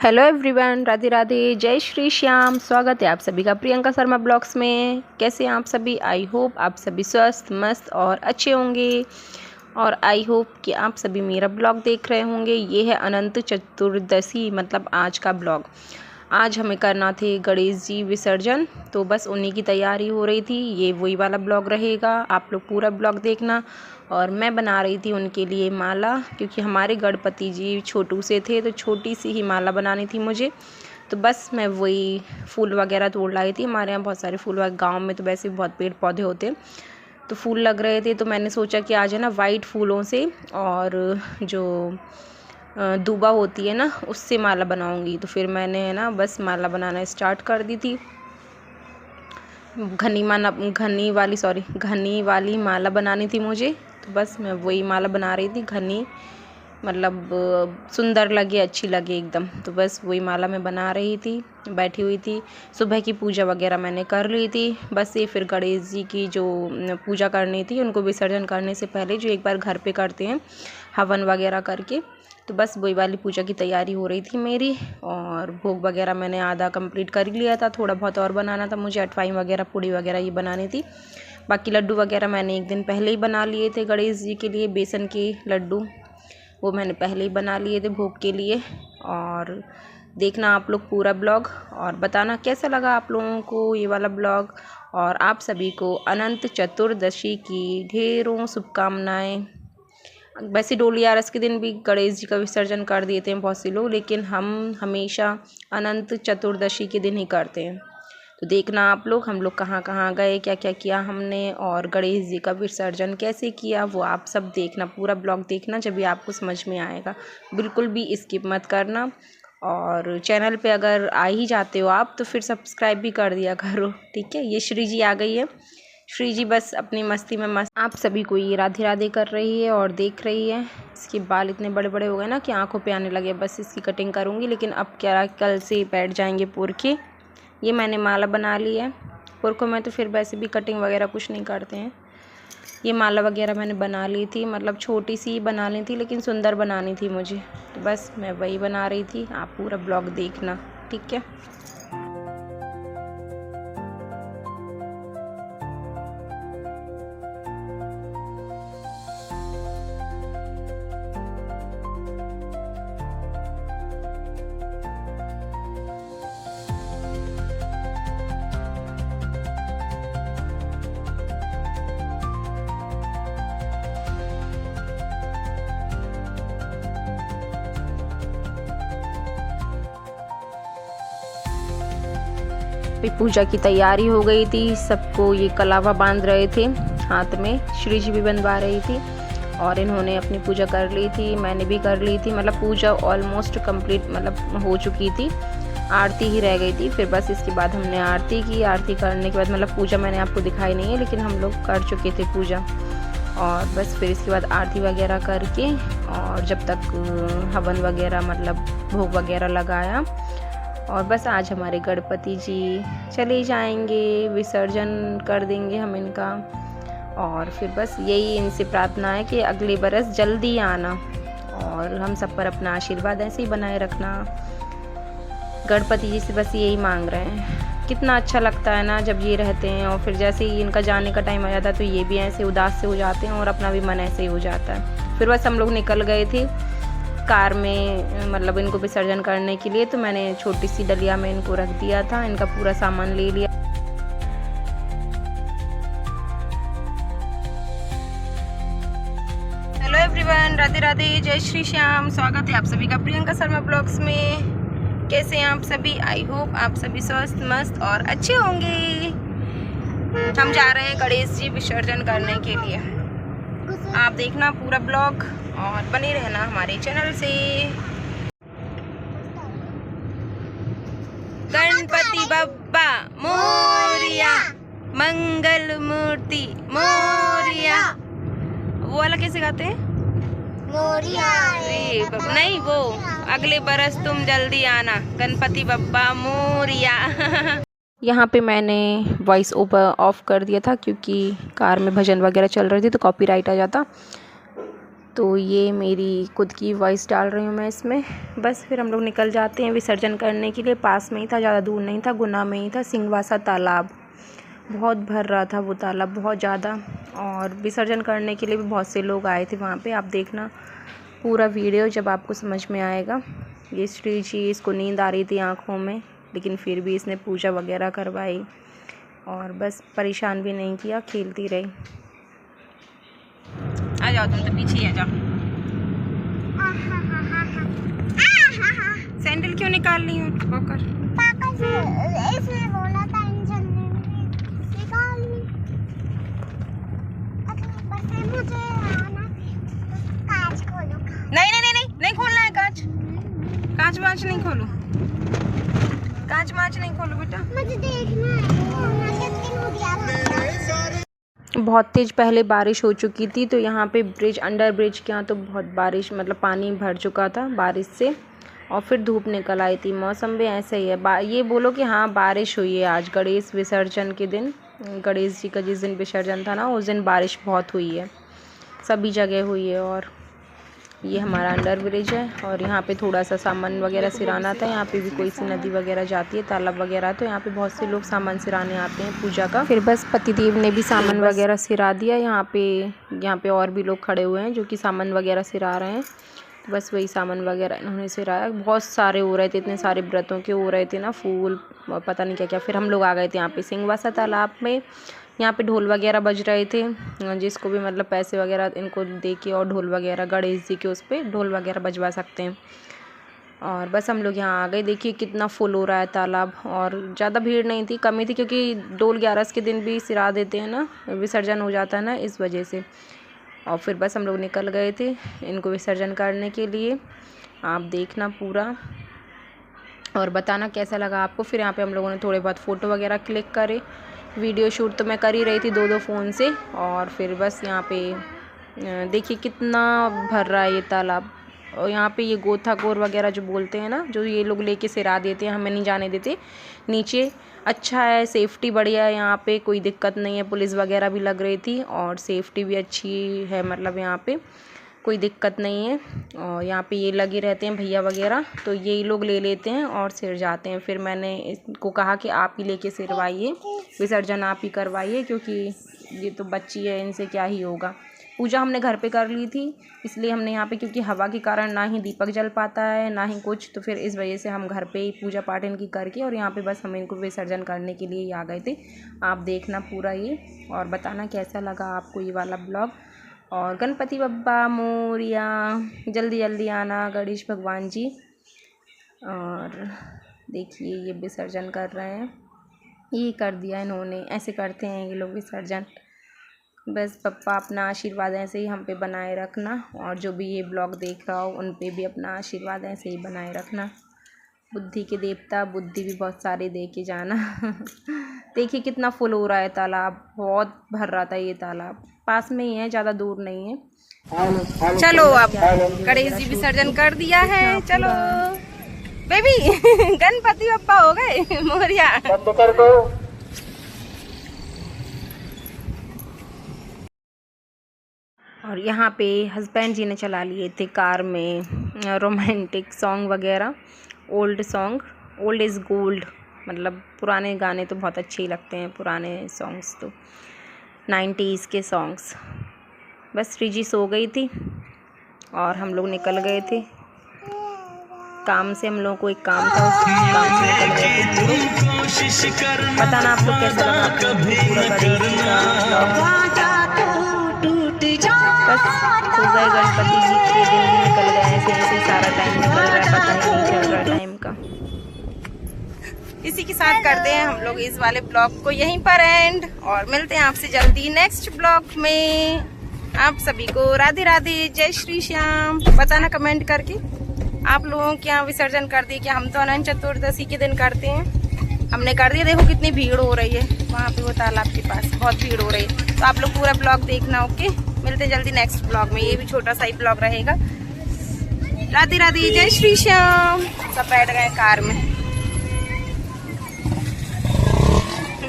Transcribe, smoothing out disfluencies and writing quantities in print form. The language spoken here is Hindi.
हेलो एवरीवन, राधे राधे, जय श्री श्याम। स्वागत है आप सभी का प्रियंका शर्मा ब्लॉग्स में। कैसे हैं आप सभी? आई होप आप सभी स्वस्थ मस्त और अच्छे होंगे और आई होप कि आप सभी मेरा ब्लॉग देख रहे होंगे। ये है अनंत चतुर्दशी, मतलब आज का ब्लॉग। आज हमें करना थे गणेश जी विसर्जन, तो बस उन्हीं की तैयारी हो रही थी। ये वही वाला ब्लॉग रहेगा, आप लोग पूरा ब्लॉग देखना। और मैं बना रही थी उनके लिए माला, क्योंकि हमारे गणपति जी छोटू से थे तो छोटी सी ही माला बनानी थी मुझे। तो बस मैं वही फूल वगैरह तोड़ लाई थी। हमारे यहाँ बहुत सारे फूल, गांव में तो वैसे भी बहुत पेड़ पौधे होते हैं, तो फूल लग रहे थे। तो मैंने सोचा कि आज है ना वाइट फूलों से और जो दूबा होती है ना, उससे माला बनाऊंगी। तो फिर मैंने है ना बस माला बनाना स्टार्ट कर दी थी। घनी वाली माला बनानी थी मुझे, तो बस मैं वही माला बना रही थी। घनी मतलब सुंदर लगे, अच्छी लगे एकदम। तो बस वही माला मैं बना रही थी, बैठी हुई थी। सुबह की पूजा वगैरह मैंने कर ली थी। बस ये फिर गणेश जी की जो पूजा करनी थी, उनको विसर्जन करने से पहले जो एक बार घर पे करते हैं हवन वगैरह करके, तो बस वही वाली पूजा की तैयारी हो रही थी मेरी। और भोग वगैरह मैंने आधा कंप्लीट कर लिया था, थोड़ा बहुत और बनाना था मुझे। अठवाई वगैरह, पूड़ी वगैरह ये बनानी थी। बाकी लड्डू वगैरह मैंने एक दिन पहले ही बना लिए थे गणेश जी के लिए। बेसन के लड्डू वो मैंने पहले ही बना लिए थे भोग के लिए। और देखना आप लोग पूरा ब्लॉग और बताना कैसा लगा आप लोगों को ये वाला ब्लॉग। और आप सभी को अनंत चतुर्दशी की ढेरों शुभकामनाएं। वैसे डोलियारस के दिन भी गणेश जी का विसर्जन कर देते हैं बहुत से लोग, लेकिन हम हमेशा अनंत चतुर्दशी के दिन ही करते हैं। तो देखना आप लोग हम लोग कहाँ कहाँ गए, क्या क्या किया हमने, और गणेश जी का विसर्जन कैसे किया, वो आप सब देखना। पूरा ब्लॉग देखना, जब भी आपको समझ में आएगा। बिल्कुल भी स्किप मत करना। और चैनल पे अगर आ ही जाते हो आप, तो फिर सब्सक्राइब भी कर दिया करो, ठीक है। ये श्री जी आ गई है। श्री जी बस अपनी मस्ती में मस्त आप सभी को ये राधे राधे कर रही है और देख रही है। इसके बाल इतने बड़े बड़े हो गए ना कि आंखों पे आने लगे। बस इसकी कटिंग करूँगी, लेकिन अब क्या, कल से बैठ जाएंगे पुरखे। ये मैंने माला बना ली है। पुरखों में तो फिर वैसे भी कटिंग वगैरह कुछ नहीं करते हैं। ये माला वगैरह मैंने बना ली थी, मतलब छोटी सी बना ली थी, लेकिन सुंदर बनानी थी मुझे। तो बस मैं वही बना रही थी। आप पूरा ब्लॉग देखना, ठीक है। पूजा की तैयारी हो गई थी। सबको ये कलावा बांध रहे थे हाथ में, श्री जी भी बंधवा रही थी। और इन्होंने अपनी पूजा कर ली थी, मैंने भी कर ली थी। मतलब पूजा ऑलमोस्ट कंप्लीट मतलब हो चुकी थी, आरती ही रह गई थी। फिर बस इसके बाद हमने आरती की। आरती करने के बाद मतलब पूजा मैंने आपको दिखाई नहीं है, लेकिन हम लोग कर चुके थे पूजा। और बस फिर इसके बाद आरती वगैरह करके, और जब तक हवन वगैरह मतलब भोग वगैरह लगाया। और बस आज हमारे गणपति जी चले जाएंगे, विसर्जन कर देंगे हम इनका। और फिर बस यही इनसे प्रार्थना है कि अगले बरस जल्दी आना, और हम सब पर अपना आशीर्वाद ऐसे ही बनाए रखना। गणपति जी से बस यही मांग रहे हैं। कितना अच्छा लगता है ना जब ये रहते हैं, और फिर जैसे ही इनका जाने का टाइम आ जाता है तो ये भी ऐसे उदास से हो जाते हैं, और अपना भी मन ऐसे ही हो जाता है। फिर बस हम लोग निकल गए थे कार में, मतलब इनको विसर्जन करने के लिए। तो मैंने छोटी सी डलिया में इनको रख दिया था, इनका पूरा सामान ले लिया। हेलो एवरीवन, राधे राधे, जय श्री श्याम। स्वागत है आप सभी का प्रियंका शर्मा ब्लॉग्स में। कैसे हैं आप सभी? आई होप आप सभी स्वस्थ मस्त और अच्छे होंगे। हम जा रहे हैं गणेश जी विसर्जन करने के लिए। आप देखना पूरा ब्लॉग और बने रहना हमारे चैनल से। गणपति बप्पा मोरिया, मंगल मूर्ति मोरिया। वो वाला कैसे गाते हैं? मोरिया नहीं, वो अगले बरस तुम जल्दी आना, गणपति बप्पा मोरिया। यहाँ पे मैंने वॉइस ओवर ऑफ कर दिया था, क्योंकि कार में भजन वगैरह चल रही थी तो कॉपीराइट आ जाता। तो ये मेरी खुद की वॉइस डाल रही हूँ मैं इसमें। बस फिर हम लोग निकल जाते हैं विसर्जन करने के लिए। पास में ही था, ज़्यादा दूर नहीं था, गुना में ही था सिंहवासा तालाब। बहुत भर रहा था वो तालाब, बहुत ज़्यादा। और विसर्जन करने के लिए भी बहुत से लोग आए थे वहाँ पे। आप देखना पूरा वीडियो जब आपको समझ में आएगा। ये श्री जी, इसको नींद आ रही थी आँखों में, लेकिन फिर भी इसने पूजा वगैरह करवाई और बस परेशान भी नहीं किया, खेलती रही। आ जाओ तुम तो पीछे आ जाओ। सैंडल क्यों निकाल ली हो ठोकर? इसने बोला था इंजन निकाल ली। मुझे कांच खोलो। नहीं खोलना है कांच। कांच वांच नहीं खोलो, कांच वांच नहीं खोलो बेटा। मुझे देखना है। बहुत तेज़ पहले बारिश हो चुकी थी, तो यहाँ पे ब्रिज, अंडर ब्रिज के यहाँ तो बहुत बारिश, मतलब पानी भर चुका था बारिश से। और फिर धूप निकल आई थी। मौसम भी ऐसा ही है। ये बोलो कि हाँ बारिश हुई है आज गणेश विसर्जन के दिन। गणेश जी का जिस दिन विसर्जन था ना, उस दिन बारिश बहुत हुई है, सभी जगह हुई है। और ये हमारा अंडर ब्रिज है और यहाँ पे थोड़ा सा सामान वगैरह सिराना था। यहाँ पे भी कोई सी नदी वगैरह जाती है, तालाब वगैरह, तो यहाँ पे बहुत से लोग सामान सिराने आते हैं पूजा का। फिर बस पतिदेव ने भी सामान वगैरह सिरा दिया। यहाँ पे और भी लोग खड़े हुए हैं जो कि सामान वगैरह सिरा रहे हैं। बस वही सामान वगैरह इन्होंने सिराया। बहुत सारे हो रहे थे, इतने सारे व्रतों के हो रहे थे ना, फूल पता नहीं क्या क्या। फिर हम लोग आ गए थे यहाँ पे सिंहवासा तालाब में। यहाँ पे ढोल वगैरह बज रहे थे, जिसको भी मतलब पैसे वगैरह इनको दे के और ढोल वगैरह गणेश जी के उस पर ढोल वगैरह बजवा सकते हैं। और बस हम लोग यहाँ आ गए। देखिए कितना फुल हो रहा है तालाब। और ज़्यादा भीड़ नहीं थी, कमी थी, क्योंकि डोल 11 के दिन भी सिरा देते हैं ना, विसर्जन हो जाता है ना, इस वजह से। और फिर बस हम लोग निकल गए थे इनको विसर्जन करने के लिए। आप देखना पूरा और बताना कैसा लगा आपको। फिर यहाँ पे हम लोगों ने थोड़े बहुत फ़ोटो वगैरह क्लिक करे। वीडियो शूट तो मैं कर ही रही थी 2 फ़ोन से। और फिर बस यहाँ पे देखिए कितना भर रहा है ये तालाब। और यहाँ पे ये गोताखोर वगैरह जो बोलते हैं ना, जो ये लोग लेके सिरा देते हैं, हमें नहीं जाने देते नीचे। अच्छा है, सेफ्टी बढ़िया है यहाँ पे, कोई दिक्कत नहीं है। पुलिस वगैरह भी लग रही थी और सेफ्टी भी अच्छी है, मतलब यहाँ पे कोई दिक्कत नहीं है। और यहाँ पे ये लगे रहते हैं भैया वगैरह, तो यही लोग ले लेते हैं और सिर जाते हैं। फिर मैंने इसको कहा कि आप ही लेके सिरवाइए, विसर्जन आप ही करवाइए, क्योंकि ये तो बच्ची है, इनसे क्या ही होगा। पूजा हमने घर पे कर ली थी, इसलिए हमने यहाँ पे, क्योंकि हवा के कारण ना ही दीपक जल पाता है ना ही कुछ, तो फिर इस वजह से हम घर पे ही पूजा पाठ इनकी करके और यहाँ पे बस हम इनको विसर्जन करने के लिए ही आ गए थे। आप देखना पूरा ये और बताना कैसा लगा आपको ये वाला ब्लॉग। और गणपति बप्पा मोरिया, जल्दी जल्दी आना गणेश भगवान जी। और देखिए ये विसर्जन कर रहे हैं, ये कर दिया इन्होंने, ऐसे करते हैं ये लोग विसर्जन। बस पप्पा अपना आशीर्वाद ऐसे ही हम पे बनाए रखना, और जो भी ये ब्लॉग देख रहा हो उन पे भी अपना आशीर्वाद ऐसे ही बनाए रखना। बुद्धि के देवता बुद्धि भी बहुत सारे दे के जाना। देखिए कितना फुल हो रहा है तालाब, बहुत भर रहा था ये तालाब। पास में ही है, ज़्यादा दूर नहीं है। चलो अब गणेश जी विसर्जन कर दिया है, चलो बेबी। गणपति बप्पा हो गए मोरिया। और यहाँ पे हस्बैंड जी ने चला लिए थे कार में रोमांटिक सॉन्ग वगैरह, old song. Old is gold, मतलब पुराने गाने तो बहुत अच्छे ही लगते हैं, पुराने सॉन्ग्स तो 90s के सॉन्ग्स। बस श्री जी सो गई थी और हम लोग निकल गए थे काम से। हम लोगों को एक काम था, उस काम से निकल गए थे। बताना आप लोग कैसा लगा आपको पूरा गणेश जी का ब्लॉग। बस हो गए गणपति जी के दिन भी निकल गए, ऐसे ऐसे सारा टाइम निकल रहा है, पता ही नहीं चल रहा टाइम का। इसी के साथ करते हैं हम लोग इस वाले ब्लॉग को यहीं पर एंड, और मिलते हैं आपसे जल्दी नेक्स्ट ब्लॉग में। आप सभी को राधे राधे, जय श्री श्याम। बताना कमेंट करके आप लोगों के यहाँ विसर्जन कर दिए क्या? हम तो अनंत चतुर्दशी के दिन करते हैं, हमने कर दिया। देखो कितनी भीड़ हो रही है वहाँ पे, वो तालाब के पास बहुत भीड़ हो रही है। तो आप लोग पूरा ब्लॉग देखना। ओके, मिलते हैं जल्दी नेक्स्ट ब्लॉग में। ये भी छोटा सा ही ब्लॉग रहेगा। राधे राधे, जय श्री श्याम। सब बैठ गए कार में।